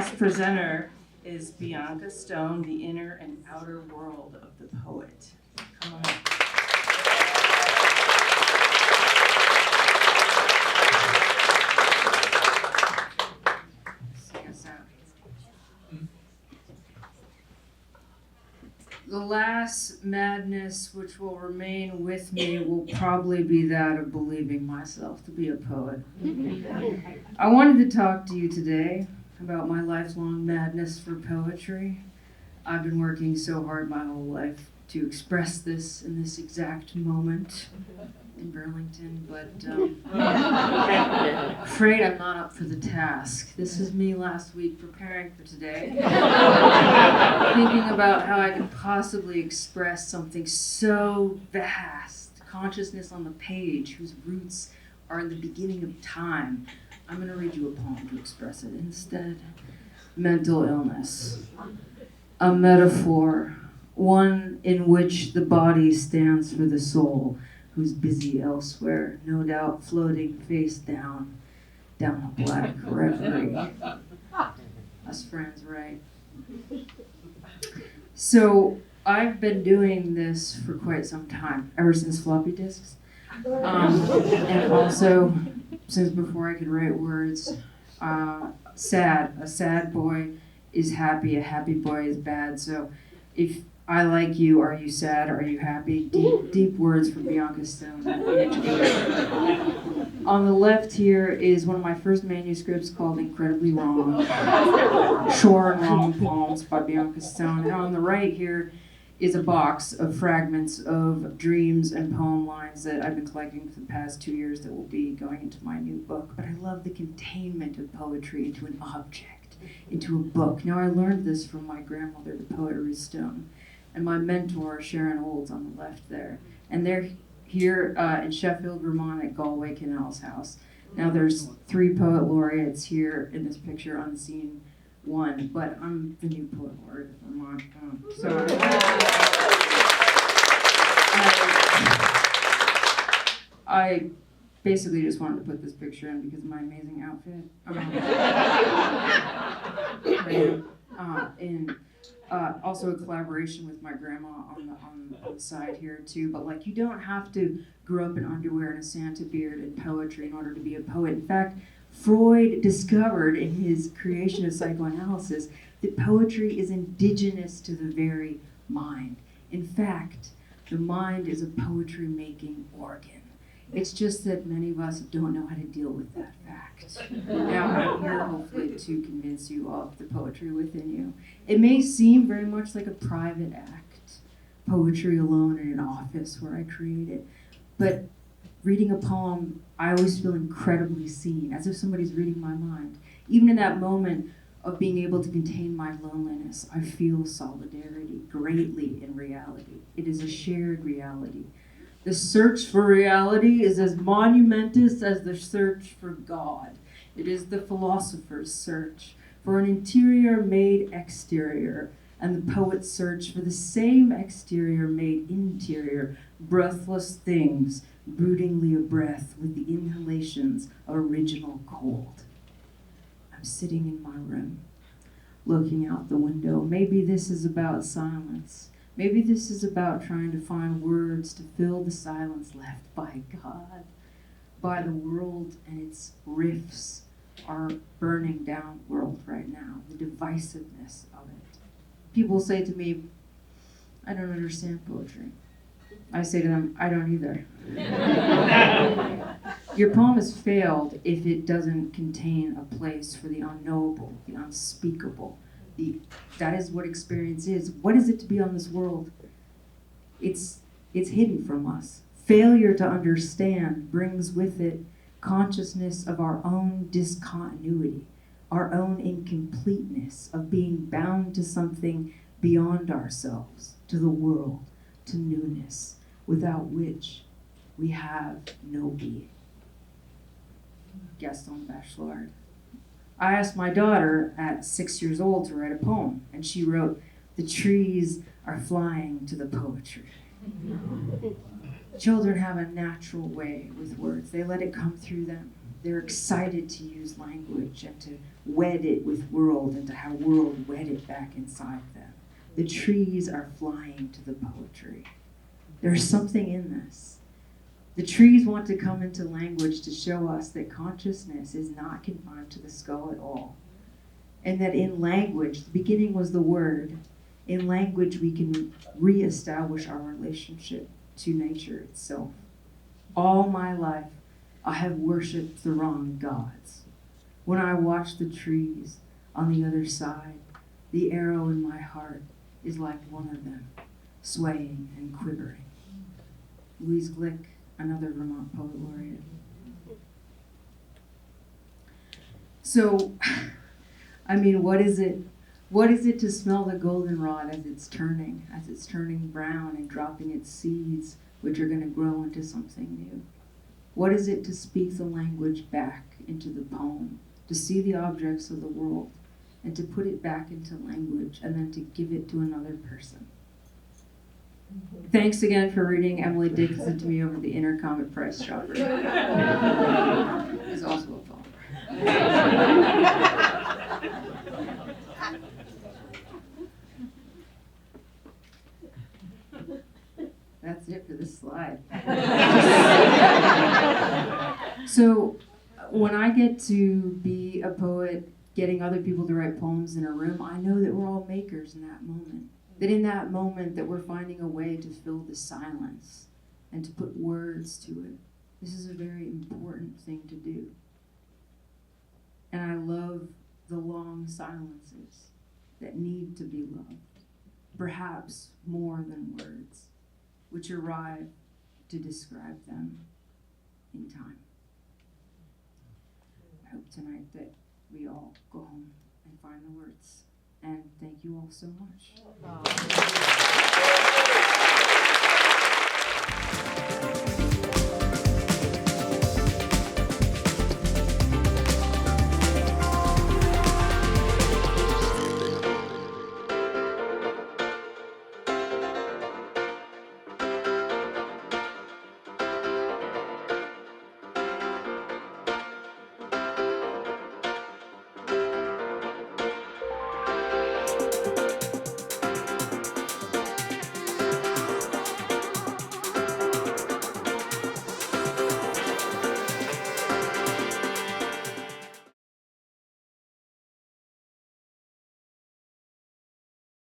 next presenter is Bianca Stone, the inner and outer world of the poet. Come on up. Sing us out. The last madness which will remain with me will probably be that of believing myself to be a poet. I wanted to talk to you today about my lifelong madness for poetry. I've been working so hard my whole life to express this in this exact moment in Burlington, but afraid I'm not up for the task. This is me last week preparing for today, thinking about how I could possibly express something so vast, consciousness on the page, whose roots are in the beginning of time. I'm going to read you a poem to express it instead. Mental illness. A metaphor, one in which the body stands for the soul, who's busy elsewhere, no doubt floating face down a black reverie. Us friends, right? So I've been doing this for quite some time, ever since floppy disks, and also since before I could write words. Sad. A sad boy is happy. A happy boy is bad. So if I like you, are you sad? Are you happy? Deep words from Bianca Stone. On the left here is one of my first manuscripts called Incredibly Wrong. Short and Wrong Poems by Bianca Stone. And on the right here is a box of fragments of dreams and poem lines that I've been collecting for the past 2 years that will be going into my new book. But I love the containment of poetry into an object, into a book. Now I learned this from my grandmother, the poet Ruth Stone, and my mentor, Sharon Olds, on the left there. And they're here in Sheffield, Vermont at Galway Canals House. Now there's 3 poet laureates here in this picture on scene 1, but I'm the new poet laureate of Vermont. So I basically just wanted to put this picture in because of my amazing outfit. Also a collaboration with my grandma on the side here too. But like, you don't have to grow up in underwear and a Santa beard and poetry in order to be a poet. In fact, Freud discovered in his creation of psychoanalysis that poetry is indigenous to the very mind. In fact, the mind is a poetry-making organ. It's just that many of us don't know how to deal with that fact. Now I'm here hopefully to convince you of the poetry within you. It may seem very much like a private act, poetry alone in an office where I create it, but reading a poem, I always feel incredibly seen, as if somebody's reading my mind. Even in that moment of being able to contain my loneliness, I feel solidarity greatly in reality. It is a shared reality. The search for reality is as monumentous as the search for God. It is the philosopher's search for an interior made exterior, and the poet's search for the same exterior made interior, breathless things broodingly abreath with the inhalations of original cold. I'm sitting in my room, looking out the window. Maybe this is about silence. Maybe this is about trying to find words to fill the silence left by God, by the world and its rifts, our burning down world right now, the divisiveness of it. People say to me, I don't understand poetry. I say to them, I don't either. Your poem has failed if it doesn't contain a place for the unknowable, the unspeakable. That is what experience is. What is it to be on this world? It's hidden from us. Failure to understand brings with it consciousness of our own discontinuity, our own incompleteness of being bound to something beyond ourselves, to the world, to newness, without which we have no being. Gaston Bachelard. I asked my daughter at 6 years old to write a poem, and she wrote, "The trees are flying to the poetry." Children have a natural way with words. They let it come through them. They're excited to use language and to wed it with world and to have world wed it back inside them. The trees are flying to the poetry. There's something in this. The trees want to come into language to show us that consciousness is not confined to the skull at all. And that in language, the beginning was the word. In language, we can reestablish our relationship to nature itself. All my life, I have worshipped the wrong gods. When I watch the trees on the other side, the arrow in my heart is like one of them, swaying and quivering. Louise Glick, another Vermont poet laureate. So, I mean, what is it? What is it to smell the goldenrod as it's turning brown and dropping its seeds, which are going to grow into something new? What is it to speak the language back into the poem, to see the objects of the world, and to put it back into language, and then to give it to another person? Thanks again for reading Emily Dickinson to me over the intercom at Price Chopper. It's also a poem. That's it for this slide. So when I get to be a poet, getting other people to write poems in a room, I know that we're all makers in that moment. That in that moment that we're finding a way to fill the silence and to put words to it. This is a very important thing to do. And I love the long silences that need to be loved, perhaps more than words, which arrive to describe them in time. I hope tonight that we all go home and find the words. And thank you all so much.